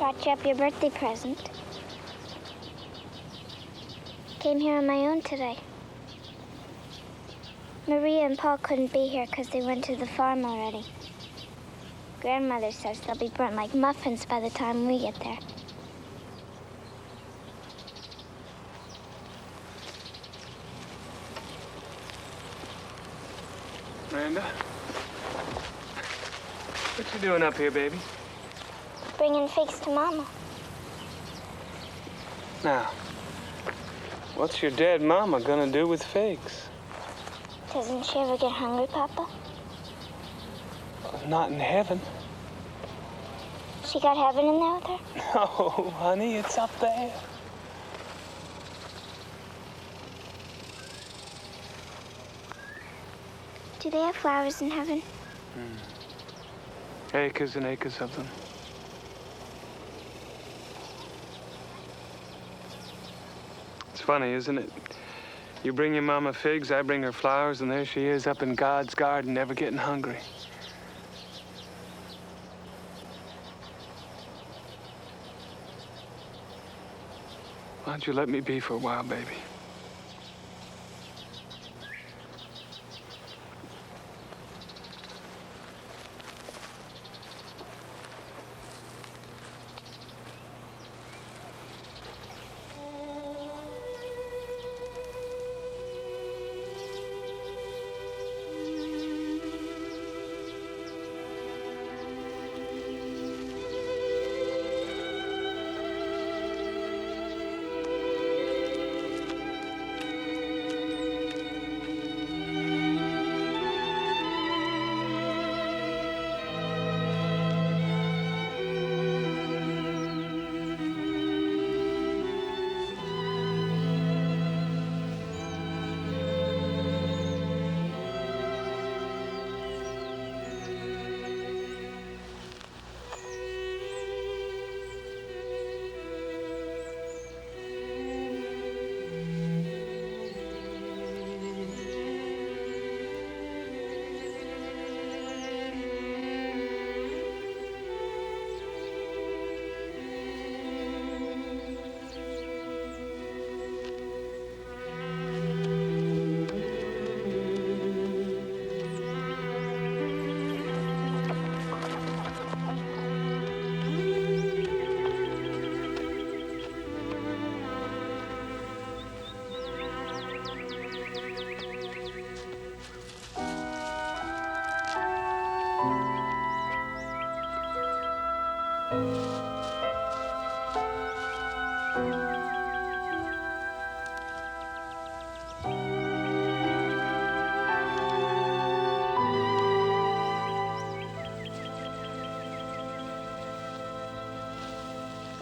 Brought you up your birthday present. Came here on my own today. Maria and Paul couldn't be here because they went to the farm already. Grandmother says they'll be burnt like muffins by the time we get there. Miranda? What you doing up here, baby? Bringing figs to Mama. Now, what's your dead mama gonna do with figs? Doesn't she ever get hungry, Papa? Not in heaven. She got heaven in there with her? No, honey, it's up there. Do they have flowers in heaven? Acres and acres of them. It's funny, isn't it? You bring your mama figs, I bring her flowers, and there she is up in God's garden, never getting hungry. Why don't you let me be for a while, baby?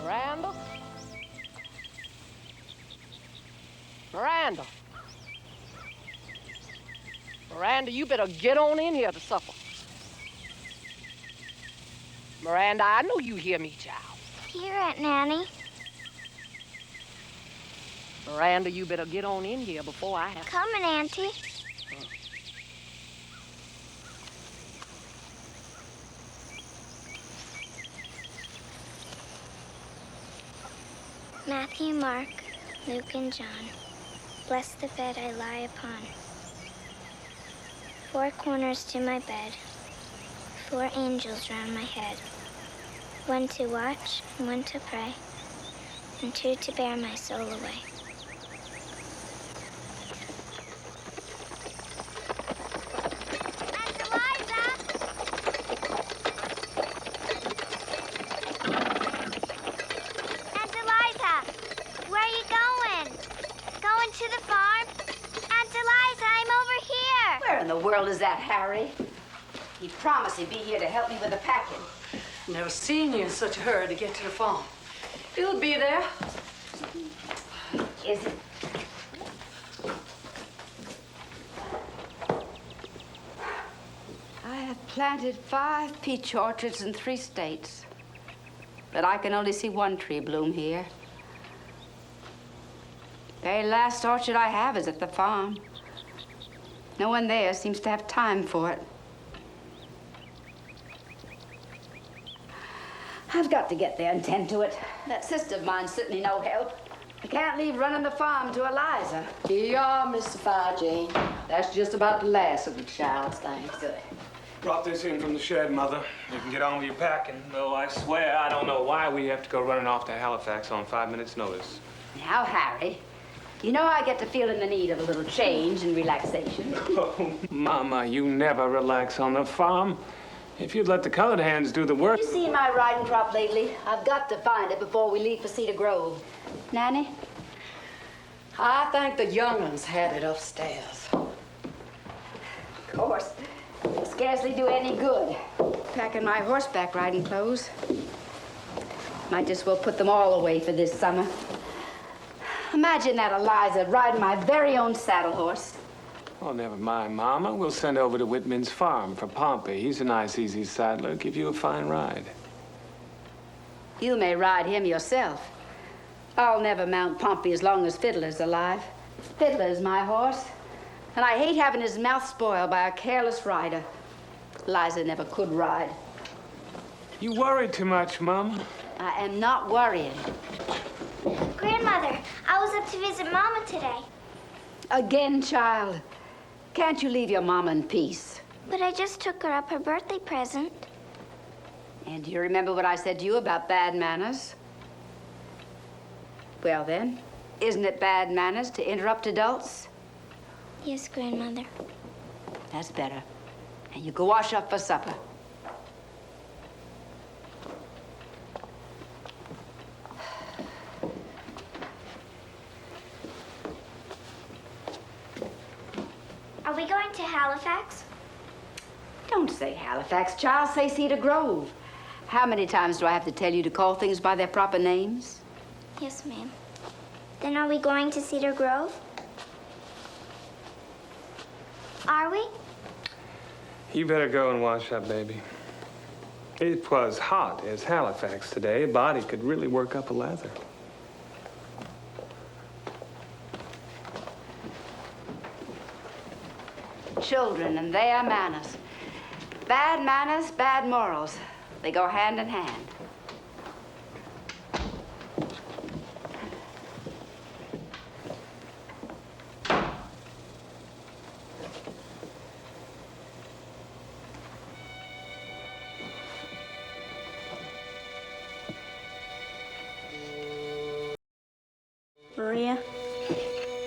Miranda? Miranda? Miranda, you better get on in here to supper. Miranda, I know you hear me, child. Hear it, Nanny. Miranda, you better get on in here before I have... Coming, Auntie. Matthew, Mark, Luke, and John, bless the bed I lie upon. 4 corners to my bed, 4 angels round my head. 1 to watch, and 1 to pray, and 2 to bear my soul away. What world is that, Harry? He promised he'd be here to help me with the packing. Never seen you in such a hurry to get to the farm. It'll be there. Is it? I have planted 5 peach orchards in 3 states, but I can only see 1 tree bloom here. The very last orchard I have is at the farm. No one there seems to have time for it. I've got to get there and tend to it. That sister of mine's certainly no help. I can't leave running the farm to Eliza. Here you are, Mr. Fire Jane. That's just about the last of the child's things. Good. Brought this in from the shed, Mother. You can get on with your packing. Though I swear I don't know why we have to go running off to Halifax on 5 minutes' notice. Now, Harry, you know I get to feeling the need of a little change and relaxation. Oh, Mama, you never relax on the farm. If you'd let the colored hands do the work. You seen my riding crop lately? I've got to find it before we leave for Cedar Grove. Nanny? I think the young'uns had it upstairs. Of course. It'll scarcely do any good. Packing my horseback riding clothes. Might just well put them all away for this summer. Imagine that, Eliza, riding my very own saddle horse. Oh, never mind, Mama. We'll send over to Whitman's farm for Pompey. He's a nice, easy saddler. Give you a fine ride. You may ride him yourself. I'll never mount Pompey as long as Fiddler's alive. Fiddler's my horse, and I hate having his mouth spoiled by a careless rider. Eliza never could ride. You worry too much, Mama. I am not worrying. Grandmother, I was up to visit Mama today. Again, child. Can't you leave your mama in peace? But I just took her up her birthday present. And do you remember what I said to you about bad manners? Well, then, isn't it bad manners to interrupt adults? Yes, Grandmother. That's better. And you go wash up for supper. Are we going to Halifax? Don't say Halifax, child. Say Cedar Grove. How many times do I have to tell you to call things by their proper names? Yes, ma'am. Then are we going to Cedar Grove? Are we? You better go and wash up, baby. It was hot as Halifax today. A body could really work up a lather. Children and their manners. Bad manners, bad morals. They go hand in hand. Maria,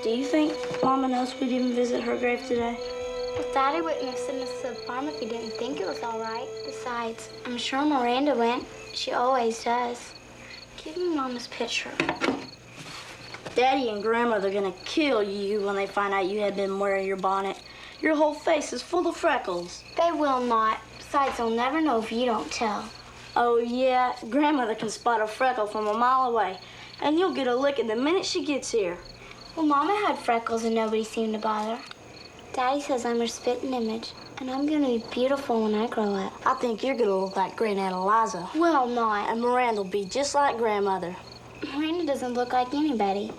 do you think Mama knows we didn't visit her grave today? Well, Daddy wouldn't have sent us to the farm if he didn't think it was all right. Besides, I'm sure Miranda went. She always does. Give me Mama's picture. Daddy and Grandmother are gonna kill you when they find out you had been wearing your bonnet. Your whole face is full of freckles. They will not. Besides, they'll never know if you don't tell. Oh, yeah, Grandmother can spot a freckle from a mile away, and you'll get a licking the minute she gets here. Well, Mama had freckles and nobody seemed to bother. Daddy says I'm her spitting image, and I'm gonna be beautiful when I grow up. I think you're gonna look like Great Aunt Eliza. Well, not. And Miranda will be just like Grandmother. Miranda doesn't look like anybody.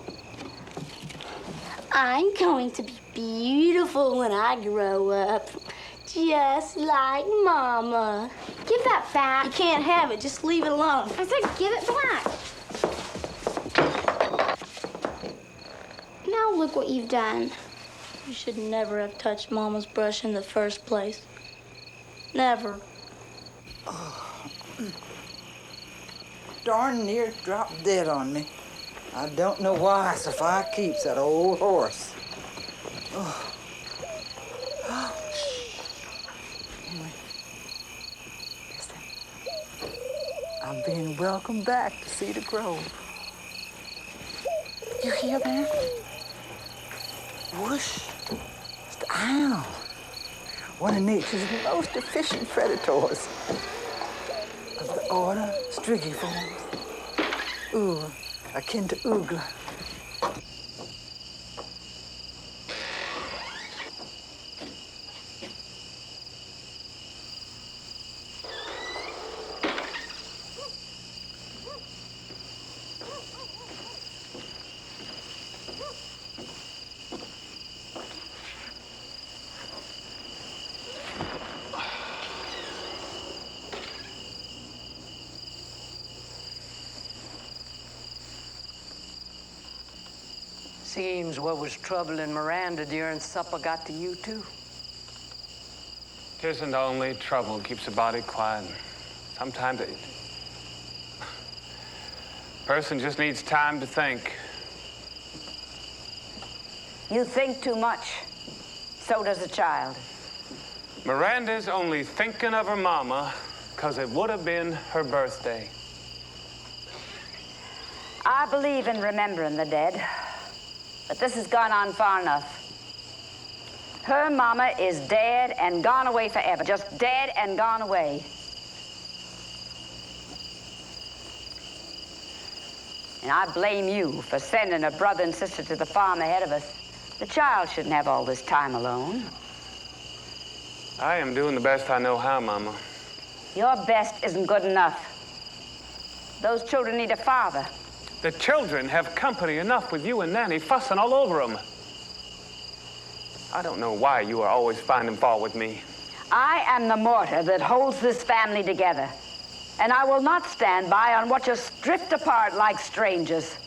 I'm going to be beautiful when I grow up, just like Mama. Give that back. You can't have it. Just leave it alone. I said give it back. Now look what you've done. You should never have touched Mama's brush in the first place. Never. Darn near dropped dead on me. I don't know why Sophia keeps that old horse. Oh. Anyway, listen. I'm being welcomed back to Cedar Grove. You hear that? Whoosh. It's the owl. One of nature's most efficient predators. Of the order Strigiformes. Ooh, akin to oogla. Seems what was troubling Miranda during supper got to you, too. Tisn't only trouble keeps the body quiet. Sometimes a person just needs time to think. You think too much. So does a child. Miranda's only thinking of her mama because it would have been her birthday. I believe in remembering the dead, but this has gone on far enough. Her mama is dead and gone away forever, just dead and gone away. And I blame you for sending a brother and sister to the farm ahead of us. The child shouldn't have all this time alone. I am doing the best I know how, Mama. Your best isn't good enough. Those children need a father. The children have company enough with you and Nanny fussing all over them. I don't know why you are always finding fault with me. I am the mortar that holds this family together, and I will not stand by and watch us drift apart like strangers.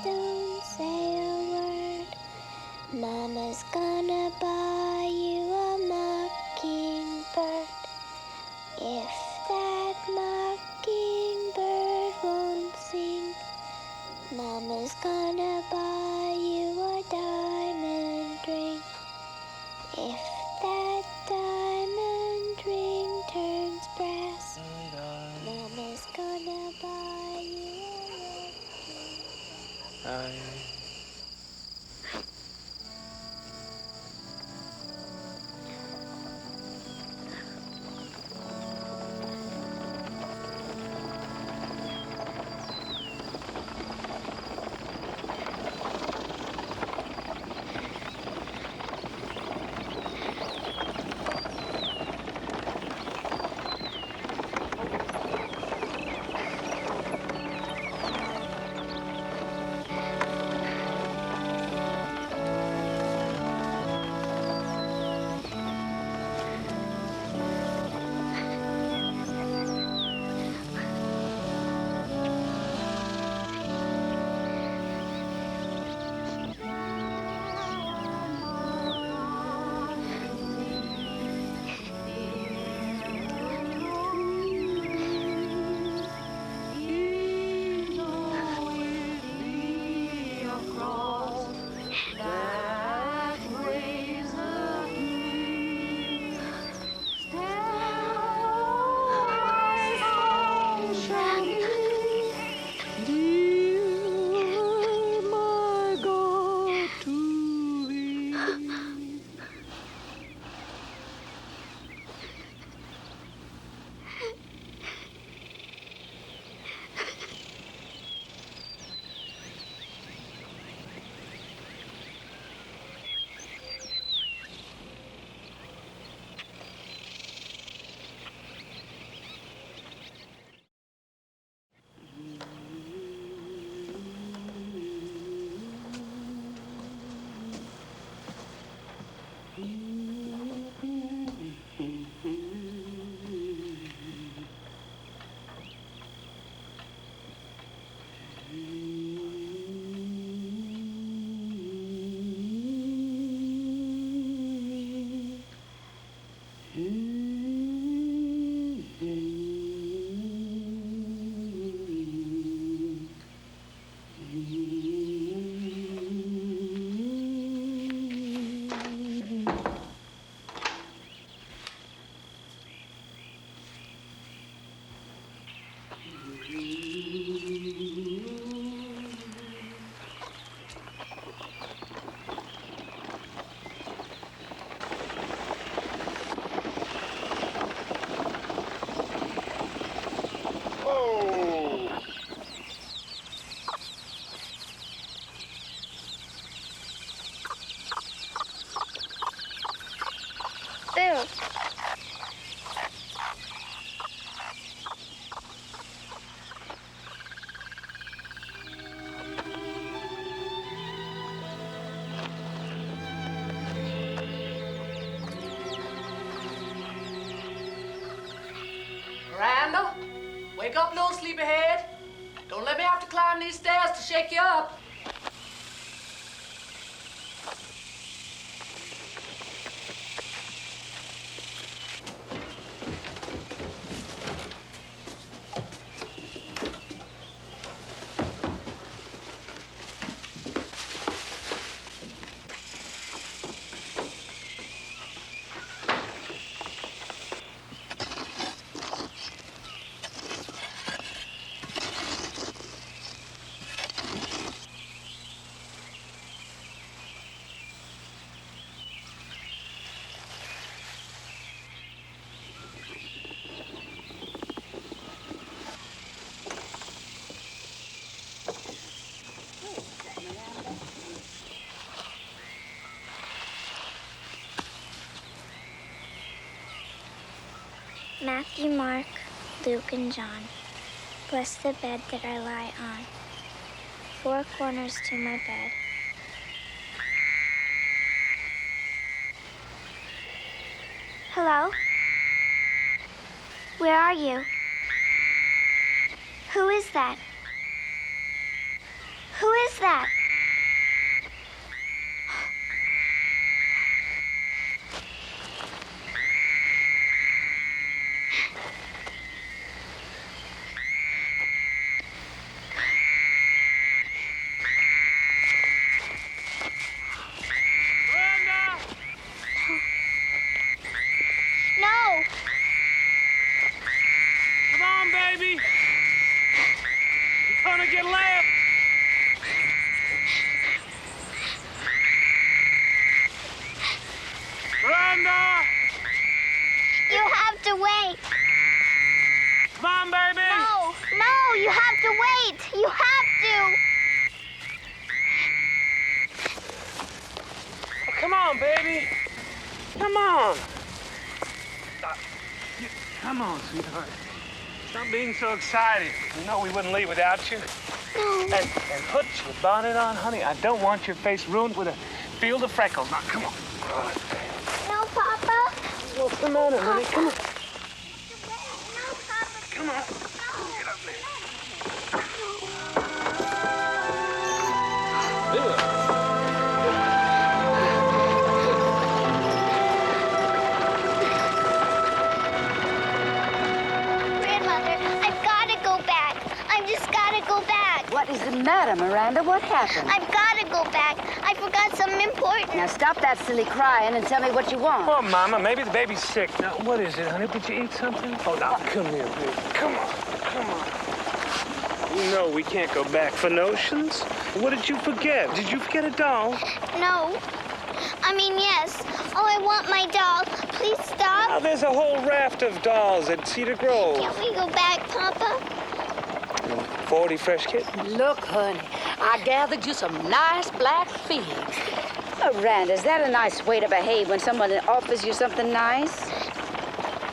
Don't say a word. Mama's gonna buy you a mockingbird. If that mockingbird won't sing, Mama's gonna buy you a diamond ring. If that diamond ring turns brass, Mama's gonna buy you a red ring. Wake up, little sleepyhead. Don't let me have to climb these stairs to shake you up. Matthew, Mark, Luke, and John, bless the bed that I lie on. 4 corners to my bed. Hello? Where are you? Who is that? Who is that? So excited. You know we wouldn't leave without you. No. And put your bonnet on, honey. I don't want your face ruined with a field of freckles. Now, come on. No, Papa. What's the matter, honey? Come on. No, Papa. Come on. Get up there. What is the matter, Miranda? What happened? I've got to go back. I forgot something important. Now stop that silly crying and tell me what you want. Oh, Mama, maybe the baby's sick. Now, what is it, honey? Did you eat something? Oh, now, come here, baby. Come on, come on. You know we can't go back for notions. What did you forget? Did you forget a doll? No. I mean, yes. Oh, I want my doll. Please stop. Now, there's a whole raft of dolls at Cedar Grove. Can't we go back, Papa? 40 fresh kittens. Look, honey, I gathered you some nice black figs. Miranda, is that a nice way to behave when someone offers you something nice?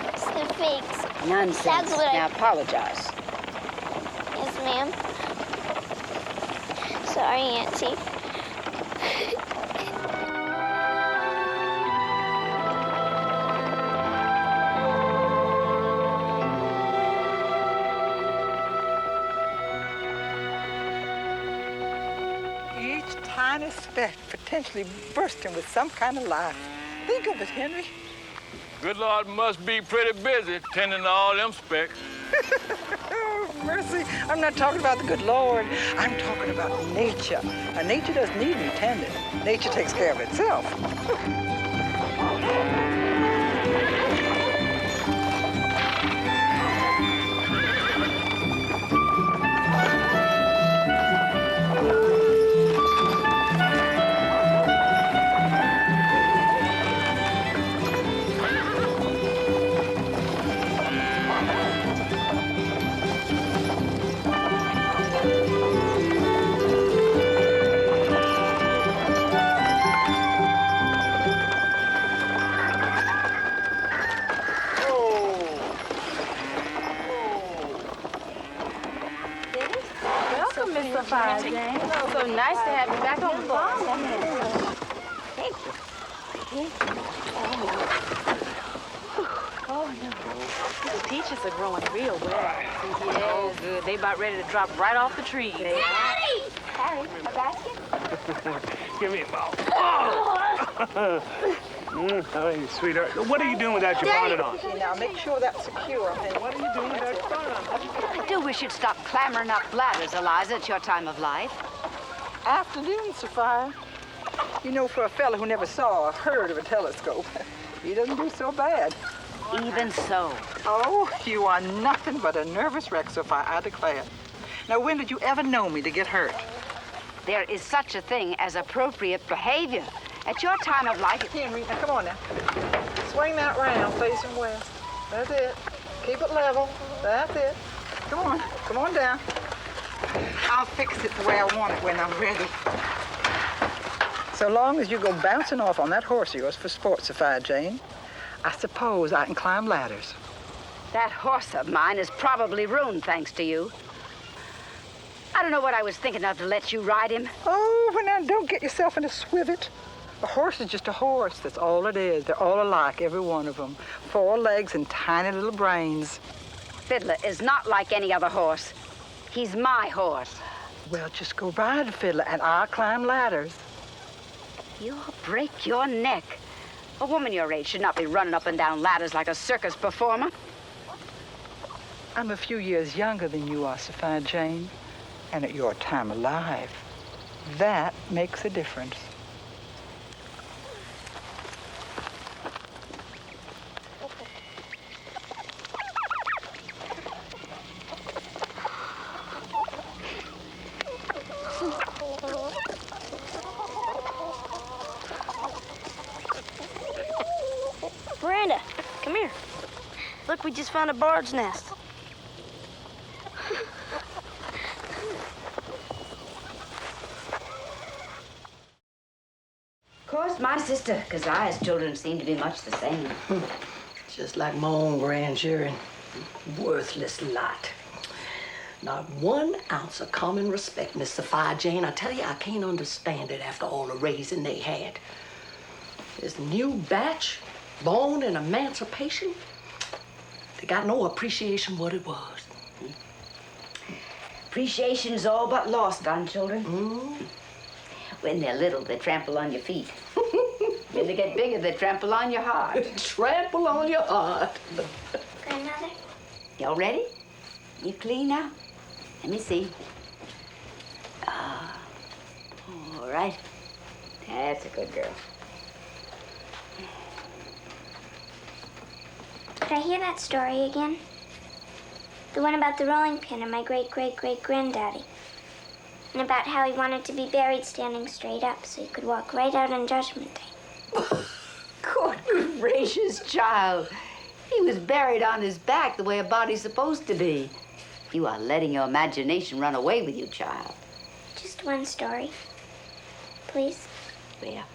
It's the figs. Nonsense. That's what Now apologize. Yes, ma'am. Sorry, Auntie. Tiny speck potentially bursting with some kind of life. Think of it, Henry. Good Lord must be pretty busy tending to all them specks. Oh, mercy. I'm not talking about the good Lord. I'm talking about nature. Now, nature doesn't need to be tended. Nature takes care of itself. So nice to have you back on the farm. Thank you. Oh, no. The peaches are growing real well. Yeah, good. They about ready to drop right off the tree. Daddy! Harry, a basket? Give me a ball. Oh, sweetheart. What are you doing without your bonnet on? Now make sure that's secure. And What are you doing without your bonnet on? I do wish you'd stop clambering up ladders, Eliza, at your time of life. afternoon, Sophia. You know, for a fella who never saw or heard of a telescope, he doesn't do so bad. Even so. Oh, you are nothing but a nervous wreck, Sophia, I declare. Now, when did you ever know me to get hurt? There is such a thing as appropriate behavior. At your time of life... Henry, now come on now. Swing that round, facing west. That's it. Keep it level. That's it. Come on down. I'll fix it the way I want it when I'm ready. So long as you go bouncing off on that horse of yours for sport, Sophia Jane, I suppose I can climb ladders. That horse of mine is probably ruined thanks to you. I don't know what I was thinking of to let you ride him. Oh, well, now, don't get yourself in a swivet. A horse is just a horse. That's all it is. They're all alike, every one of them. 4 legs and tiny little brains. Fiddler is not like any other horse. He's my horse. Well, just go ride, Fiddler, and I'll climb ladders. You'll break your neck. A woman your age should not be running up and down ladders like a circus performer. I'm a few years younger than you are, Sophia Jane. And at your time of life, that makes a difference. Miranda, come here. Look, we just found a bird's nest. Of course, my sister Keziah's children seem to be much the same. Just like my own grandchildren. Worthless lot. Not 1 ounce of common respect, Miss Sophia Jane. I tell you, I can't understand it after all the raising they had. This new batch, born in emancipation, they got no appreciation what it was. Appreciation is all but lost on children. Mm. When they're little, they trample on your feet. When they get bigger, they trample on your heart. Trample on your heart. Grandmother? Y'all ready? You clean now? Let me see. All right. That's a good girl. Did I hear that story again? The one about the rolling pin and my great-great-great-granddaddy. And about how he wanted to be buried standing straight up so he could walk right out on Judgment Day. Good gracious, child. He was buried on his back the way a body's supposed to be. You are letting your imagination run away with you, child. Just one story. Please? Well,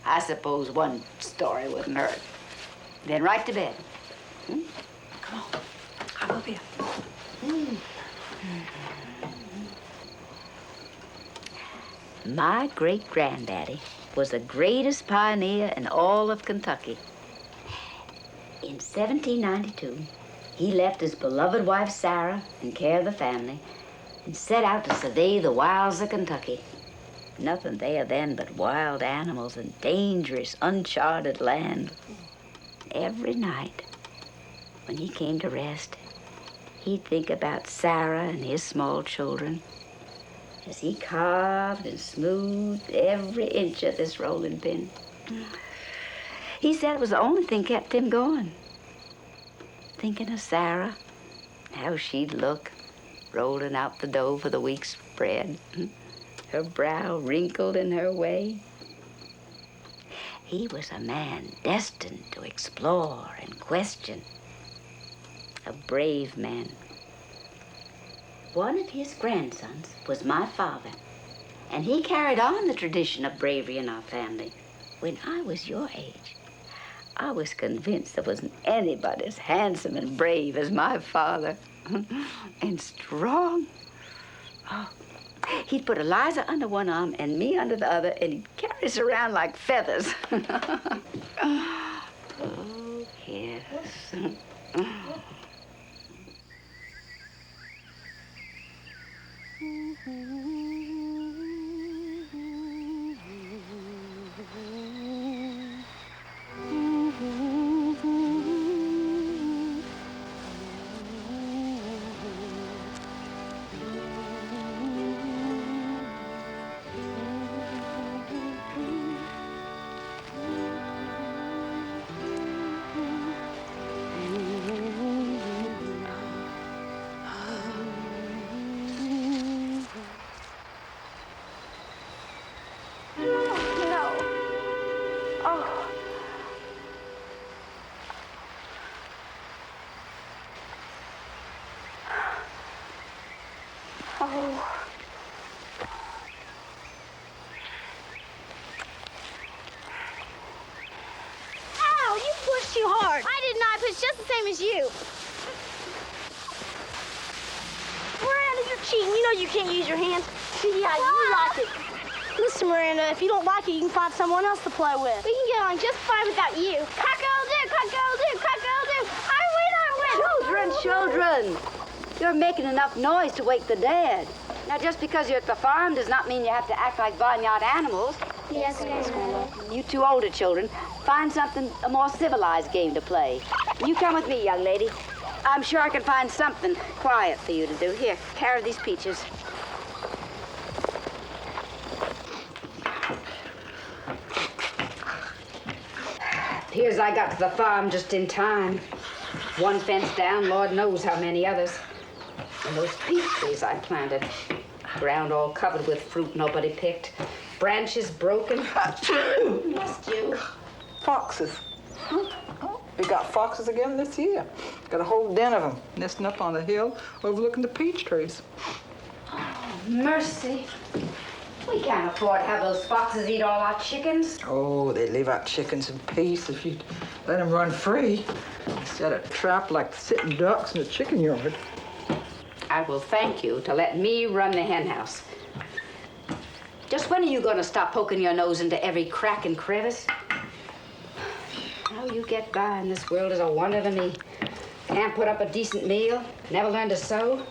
I suppose one story wouldn't hurt. Then right to bed. Hmm? Come on. Come over here. My great-granddaddy was the greatest pioneer in all of Kentucky. In 1792, he left his beloved wife, Sarah, in care of the family and set out to survey the wilds of Kentucky. Nothing there then but wild animals and dangerous, uncharted land. Every night, when he came to rest, he'd think about Sarah and his small children as he carved and smoothed every inch of this rolling pin. He said it was the only thing kept him going. Thinking of Sarah, how she'd look rolling out the dough for the week's bread, her brow wrinkled in her way. He was a man destined to explore and question, a brave man. One of his grandsons was my father, and he carried on the tradition of bravery in our family. When I was your age, I was convinced there wasn't anybody as handsome and brave as my father. And strong. Oh, he'd put Eliza under one arm and me under the other, and he'd carry us around like feathers. Oh, here. Too hard. I did not. It's just the same as you. Miranda, you're cheating. You know you can't use your hands. Yeah, you like it. Listen, Miranda, if you don't like it, you can find someone else to play with. We can get on just fine without you. Cock-a-doodle-doo, cock-a-doodle-doo, cock-a-doodle-doo. I win. Children! You're making enough noise to wake the dead. Now, just because you're at the farm does not mean you have to act like barnyard animals. Yes, Grandma. You two older children, find something, a more civilized game to play. You come with me, young lady. I'm sure I can find something quiet for you to do. Here, carry these peaches. Appears I got to the farm just in time. One fence down, Lord knows how many others. And those peach trees I planted. Ground all covered with fruit nobody picked. Branches broken. Must you? Foxes. Huh? Oh, we got foxes again this year. Got a whole den of them nesting up on the hill overlooking the peach trees. Oh, mercy. We can't afford to have those foxes eat all our chickens. Oh, they leave our chickens in peace if you let them run free. Instead of trapped like sitting ducks in a chicken yard. I will thank you to let me run the hen house. Just when are you going to stop poking your nose into every crack and crevice? How you get by in this world is a wonder to me. Can't put up a decent meal, never learn to sew.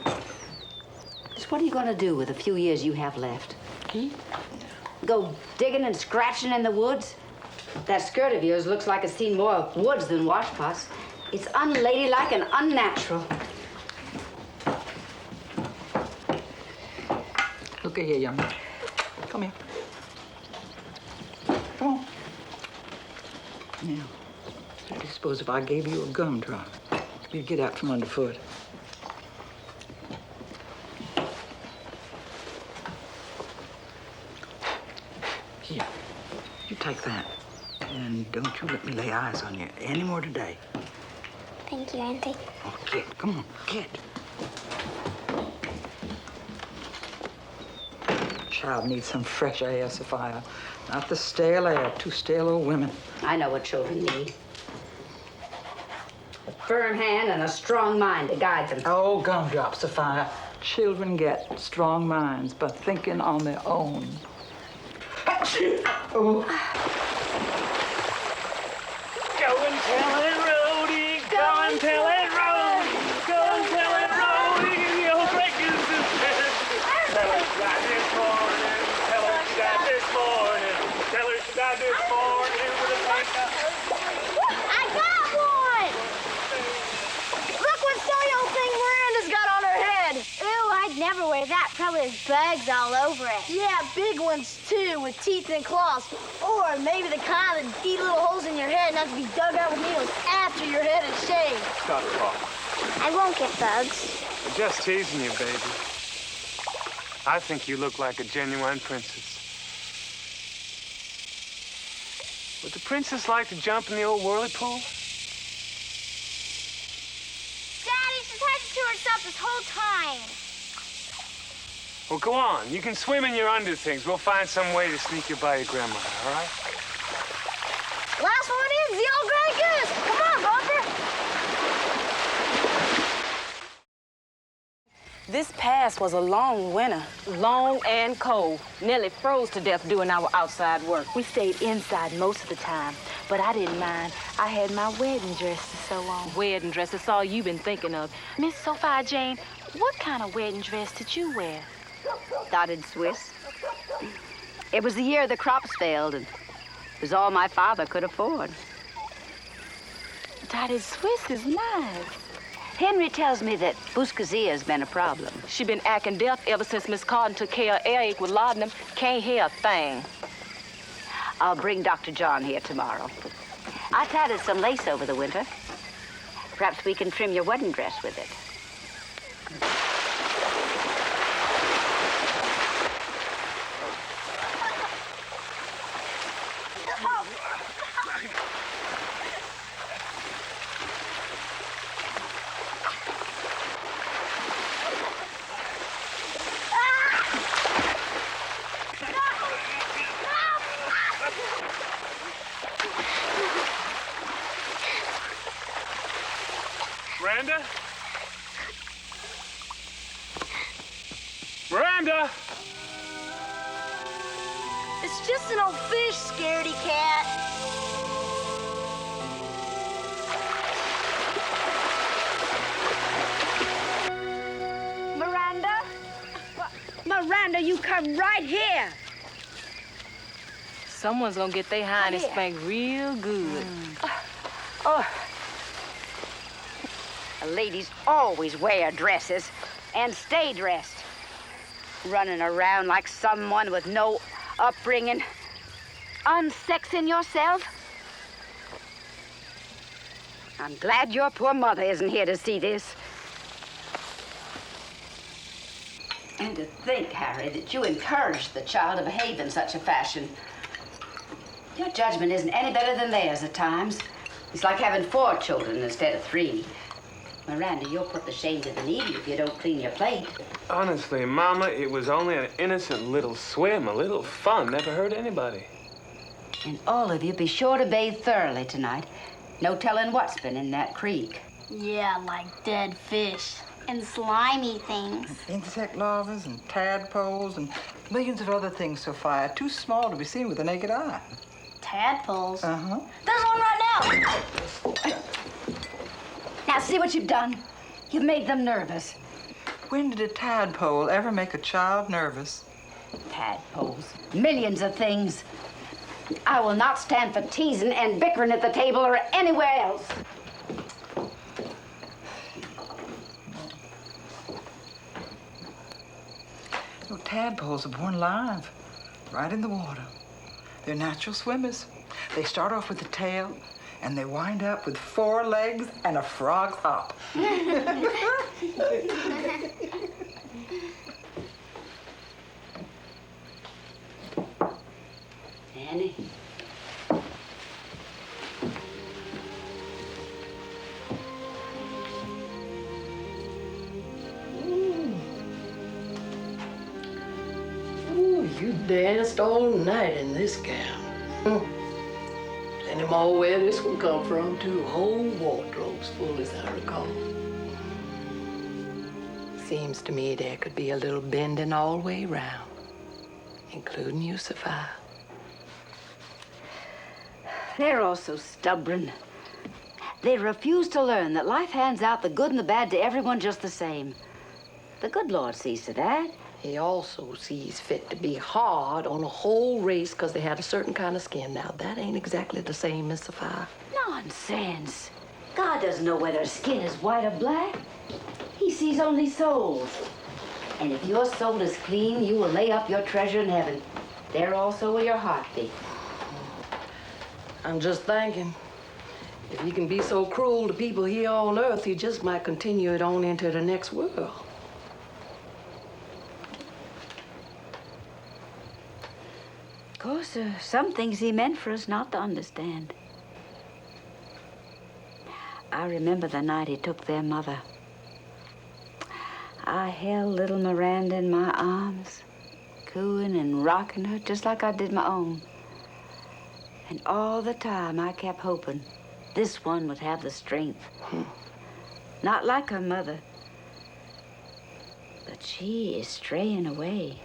Just what are you going to do with the few years you have left? Go digging and scratching in the woods? That skirt of yours looks like it's seen more of woods than washpots. It's unladylike and unnatural. Look here, young man. Come here. Come on. Now, what do you suppose if I gave you a gumdrop? You'd get out from underfoot. Here, you take that. And don't you let me lay eyes on you any more today. Thank you, Auntie. Oh, get. Come on, get. Child needs some fresh air, Sophia. Not the stale air of two stale old women. I know what children need. A firm hand and a strong mind to guide them. Oh, gumdrop, Sophia. Children get strong minds by thinking on their own. Oh. Go and tell it, Rhodey. Go and tell it, Rhodey. Go and tell it, Rhodey. The old breakers is dead. Tell her she died this morning. Tell her she died this morning. Tell her she died this morning with a makeup. I got one! Look what silly old thing Miranda's got on her head. Ew, I'd never wear that. Probably has bugs all over it. Yeah, big ones too, with teeth and claws. Or maybe the kind that eat little holes in your head and have to be dug out with needles after your head is shaved. Stop talking. I won't get bugs. I'm just teasing you, baby. I think you look like a genuine princess. Would the princess like to jump in the old whirly pool? Daddy, she's had to herself this whole time. Well, go on. You can swim in your underthings. We'll find some way to sneak you by your grandmother, all right? Last one is the old gray goose. Come on, Bumper. This past was a long winter. Long and cold. Nearly froze to death doing our outside work. We stayed inside most of the time, but I didn't mind. I had my wedding dress to sew on. Wedding dress, that's all you've been thinking of. Miss Sophia Jane, what kind of wedding dress did you wear? Dotted Swiss. It was the year the crops failed, and it was all my father could afford. Dotted Swiss is nice. Henry tells me that Buscazia's been a problem. She been acting deaf ever since Miss Carden took care of earache with laudanum. Can't hear a thing. I'll bring Dr. John here tomorrow. I tatted some lace over the winter. Perhaps we can trim your wedding dress with it. Miranda? Miranda! It's just an old fish, scaredy cat. Miranda? Miranda, you come right here. Someone's gonna get their hiney spanked real good. Ladies always wear dresses and stay dressed. Running around like someone with no upbringing. Unsexing yourself. I'm glad your poor mother isn't here to see this. And to think, Harry, that you encouraged the child to behave in such a fashion. Your judgment isn't any better than theirs at times. It's like having 4 children instead of 3. Miranda, you'll put the shame to the needy if you don't clean your plate. Honestly, Mama, it was only an innocent little swim, a little fun. Never hurt anybody. And all of you be sure to bathe thoroughly tonight. No telling what's been in that creek. Yeah, like dead fish. And slimy things. Insect larvae and tadpoles and millions of other things, Sophia, too small to be seen with the naked eye. Tadpoles? Uh-huh. There's one right now! Now, see what you've done? You've made them nervous. When did a tadpole ever make a child nervous? Tadpoles. Millions of things. I will not stand for teasing and bickering at the table or anywhere else. No, tadpoles are born live, right in the water. They're natural swimmers. They start off with the tail, and they wind up with 4 legs and a frog's hop. Annie? Ooh, you danced all night in this gown. Plenty more where this one come from, too. Whole wardrobes full, as I recall. Seems to me there could be a little bending all the way round, including you, Sophia. They're all so stubborn. They refuse to learn that life hands out the good and the bad to everyone just the same. The good Lord sees to that. He also sees fit to be hard on a whole race because they had a certain kind of skin. Now, that ain't exactly the same, Miss Sophia. Nonsense. God doesn't know whether skin is white or black. He sees only souls. And if your soul is clean, you will lay up your treasure in heaven. There also will your heart be. I'm just thinking, if you can be so cruel to people here on earth, you just might continue it on into the next world. Of course, some things he meant for us not to understand. I remember the night he took their mother. I held little Miranda in my arms, cooing and rocking her just like I did my own. And all the time I kept hoping this one would have the strength. Not like her mother, She is straying away.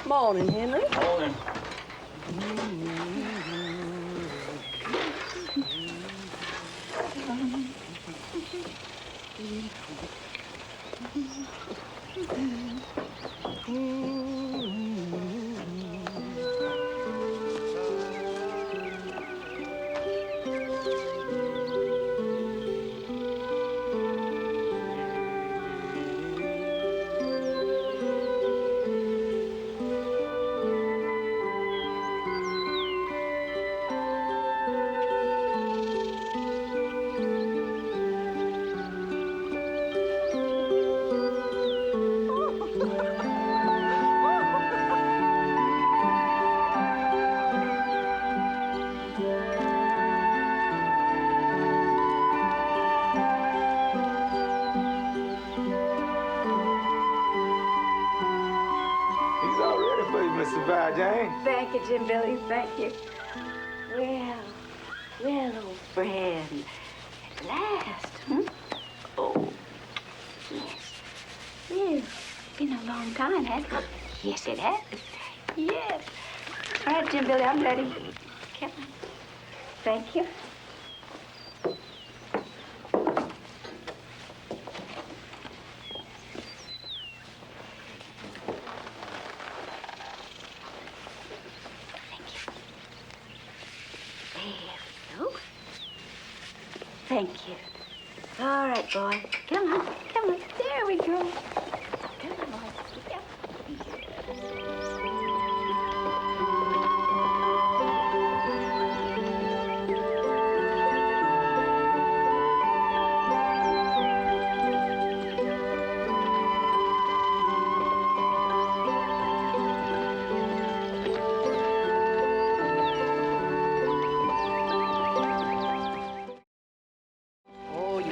Morning, Henry. Morning. Mr. Vi Jane. Thank you, Jim Billy. Thank you. Well, old friend. At last, huh? Oh, yes. Well, been a long time, hasn't it? Yes, it has. Yes. All right, Jim Billy, I'm ready. Come on. Thank you. Thank you. All right, boy. Come on. Come on. There we go. Come on, boy. Yeah.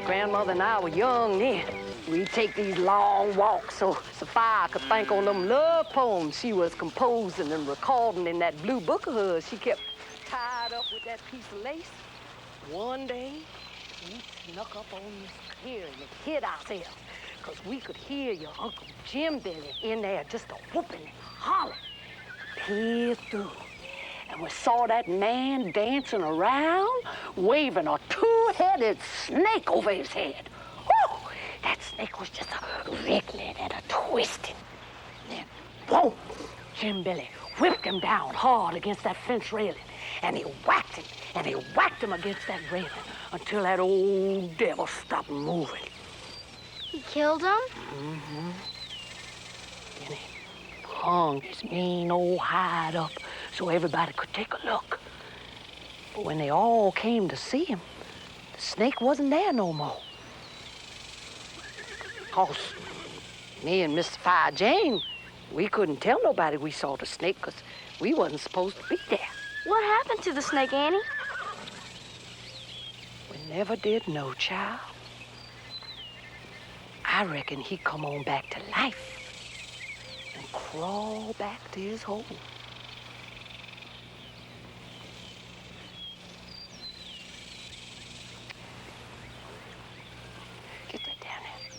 Grandmother and I were young then. We'd take these long walks so Sophia could think on them love poems she was composing and recording in that blue book of hers she kept tied up with that piece of lace. One day, we snuck up on this clearing and hid ourselves because we could hear your Uncle Jim Billy in there just a-whooping and hollering. Peered through. And we saw that man dancing around, waving a two-headed snake over his head. Whew! That snake was just a-wriggling and a-twisting. Then, whoa! Jim Billy whipped him down hard against that fence railing, and he whacked him, and he whacked him against that railing until that old devil stopped moving. He killed him? Mm-hmm. Then he hung his mean old hide up so everybody could take a look. But when they all came to see him, the snake wasn't there no more. Of course, me and Miss Sophia Jane, we couldn't tell nobody we saw the snake because we wasn't supposed to be there. What happened to the snake, Annie? We never did know, child. I reckon he come on back to life and crawl back to his hole. Get that down there.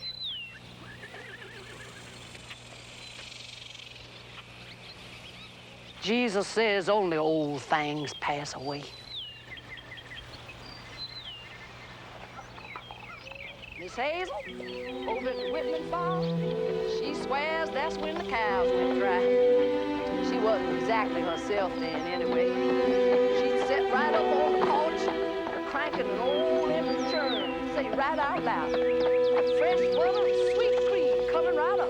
Jesus says only old things pass away. Miss Hazel, over at the Whitman farm, she swears that's when the cows went dry. She wasn't exactly herself then, anyway. She'd sit right up on the porch, cranking an old empty churn, and say right out loud, fresh butter and sweet cream coming right up.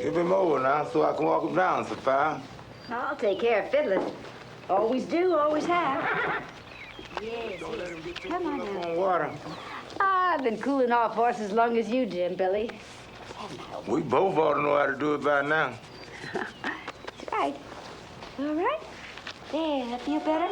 Give him over now so I can walk him down, Sophia. I'll take care of fiddling. Always do, always have. Yes. Come on now. On water. I've been cooling off horses as long as you, Jim Billy. We both ought to know how to do it by now. That's right. All right. There, that feel better?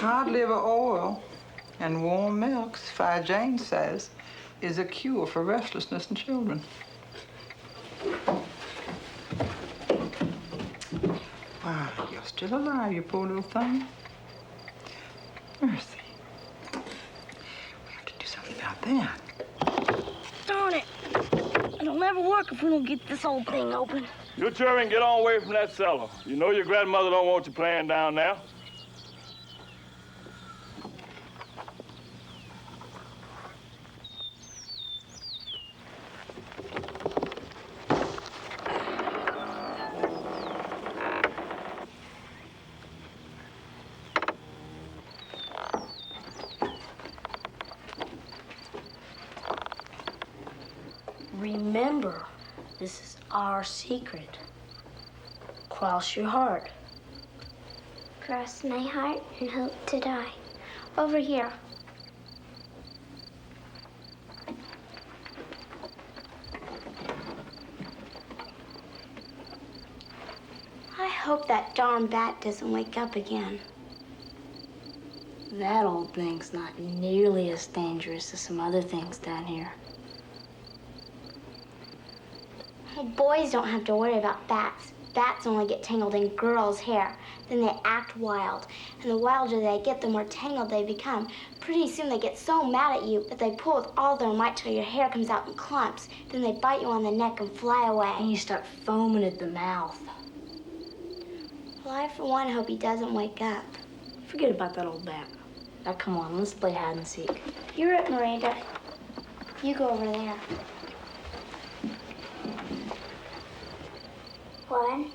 Cod liver oil and warm milk, Phi Jane says, is a cure for restlessness in children. Wow, you're still alive, you poor little thing. Mercy. We have to do something about that. Darn it. It'll never work if we don't get this old thing open. You children get on away from that cellar. You know your grandmother don't want you playing down there. Remember, this is our secret. Cross your heart. Cross my heart and hope to die. Over here. I hope that darn bat doesn't wake up again. That old thing's not nearly as dangerous as some other things down here. Well, boys don't have to worry about bats. Bats only get tangled in girls' hair. Then they act wild. And the wilder they get, the more tangled they become. Pretty soon they get so mad at you that they pull with all their might till your hair comes out in clumps. Then they bite you on the neck and fly away. And you start foaming at the mouth. Well, I, for one, hope he doesn't wake up. Forget about that old bat. Now, come on, let's play hide and seek. You're it, Miranda. You go over there. 1,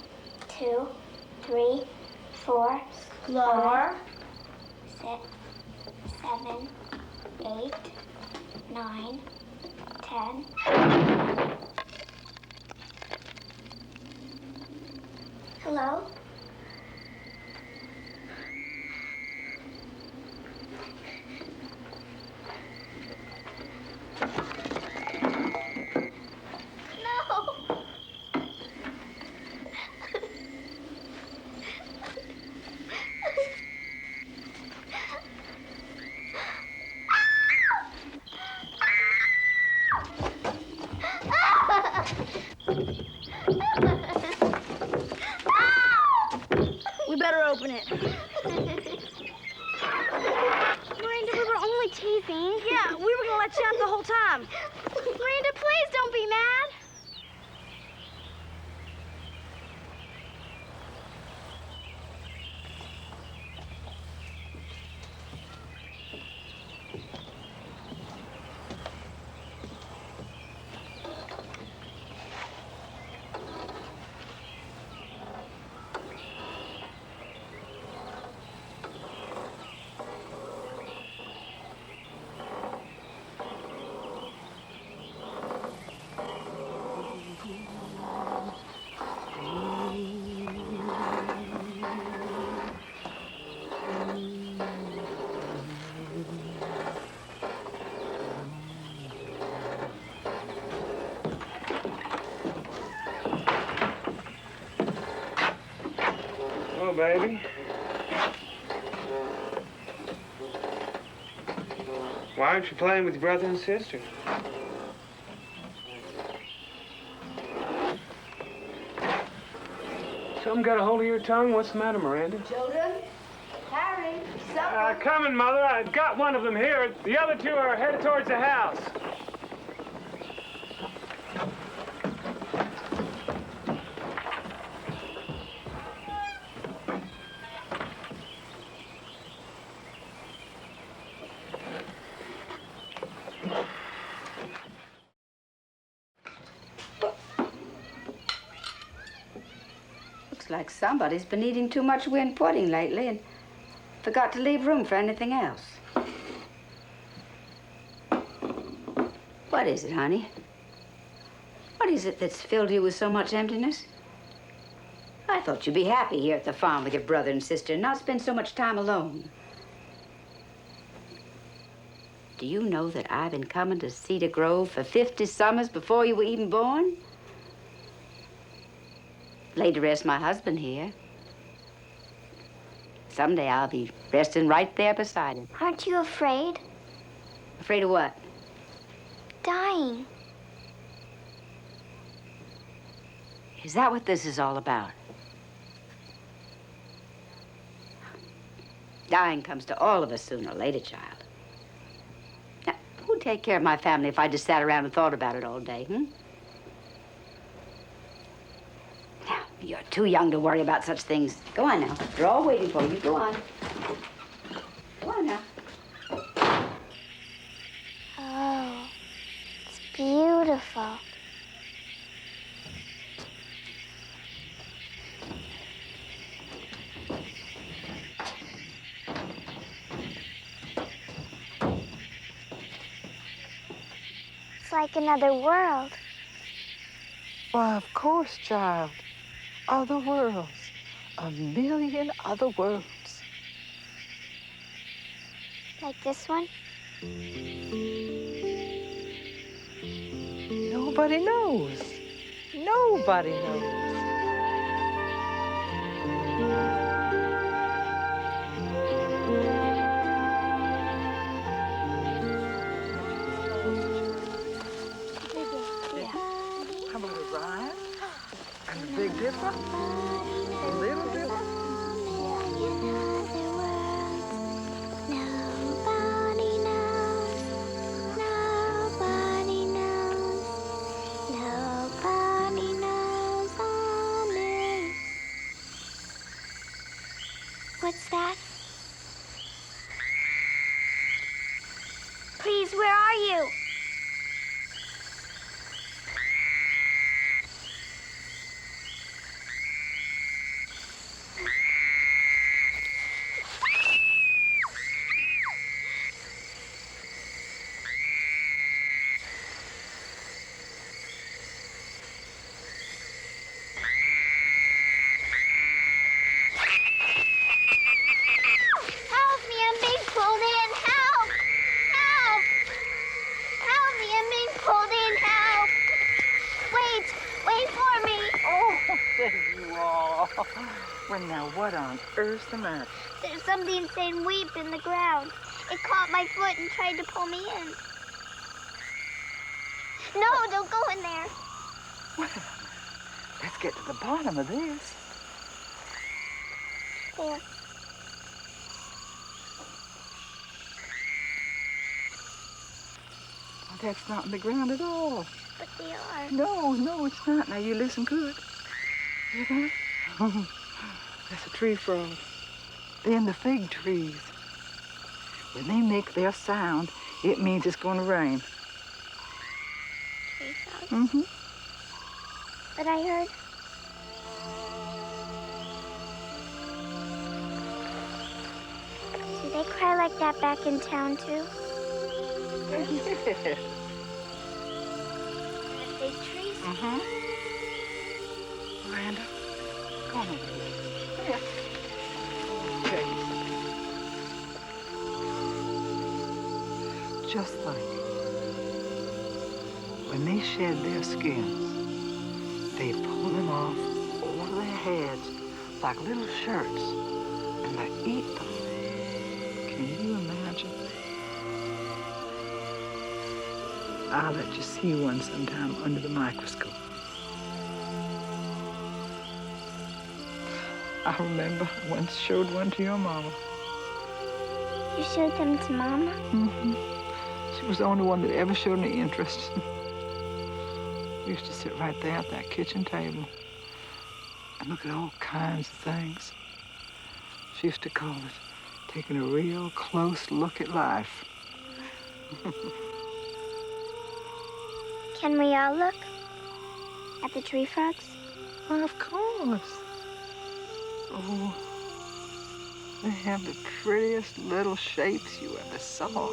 2, 3, 4. Slower. 6, 7, 8, 9, 10. Hello? We better open it. Miranda, we were only teasing. Yeah, we were gonna let you out the whole time. Miranda, please don't be mad. Oh, baby. Why aren't you playing with your brother and sister? Something got a hold of your tongue? What's the matter, Miranda? Children, Harry, supper. Coming, Mother. I've got one of them here. The other two are headed towards the house. Looks like somebody's been eating too much wind pudding lately and forgot to leave room for anything else. What is it, honey? What is it that's filled you with so much emptiness? I thought you'd be happy here at the farm with your brother and sister and not spend so much time alone. Do you know that I've been coming to Cedar Grove for 50 summers before you were even born? Laid to rest my husband here. Someday I'll be resting right there beside him. Aren't you afraid? Afraid of what? Dying. Is that what this is all about? Dying comes to all of us sooner or later, child. Now, who'd take care of my family if I just sat around and thought about it all day, Now, you're too young to worry about such things. Go on now. They're all waiting for you. Go on. Go on now. Oh, it's beautiful. It's like another world. Why, of course, child. Other worlds. A million other worlds. Like this one? Nobody knows. Nobody knows. How about a rhyme? And a Big Dipper? A Little Dipper? Nobody knows. Nobody knows. Nobody knows only. What's that? Please, where are you? Help me, I'm being pulled in. Help! Help! Help me, I'm being pulled in. Help! Wait for me. Oh, there you are. Well, now, what on earth's the matter? There's something saying weep in the ground. It caught my foot and tried to pull me in. No, don't go in there. Well, let's get to the bottom of this. There. Well, that's not in the ground at all. But they are. No, it's not. Now, you listen good. Hear that? Oh, that's a tree frog. They're in the fig trees. When they make their sound, it means it's going to rain. Tree frogs. Mm-hmm. But I heard. Do they cry like that back in town, too? Yeah. The fig trees? Mm-hmm. Miranda, come on over here. Come here. Okay. Just like when they shed their skins, they pull them off over their heads like little shirts, and they eat them. Can you imagine? I'll let you see one sometime under the microscope. I remember I once showed one to your mama. You showed them to Mama? Mm-hmm. She was the only one that ever showed any interest. We used to sit right there at that kitchen table and look at all kinds of things. She used to call it taking a real close look at life. Can we all look at the tree frogs? Well, of course. Oh, they have the prettiest little shapes you ever saw.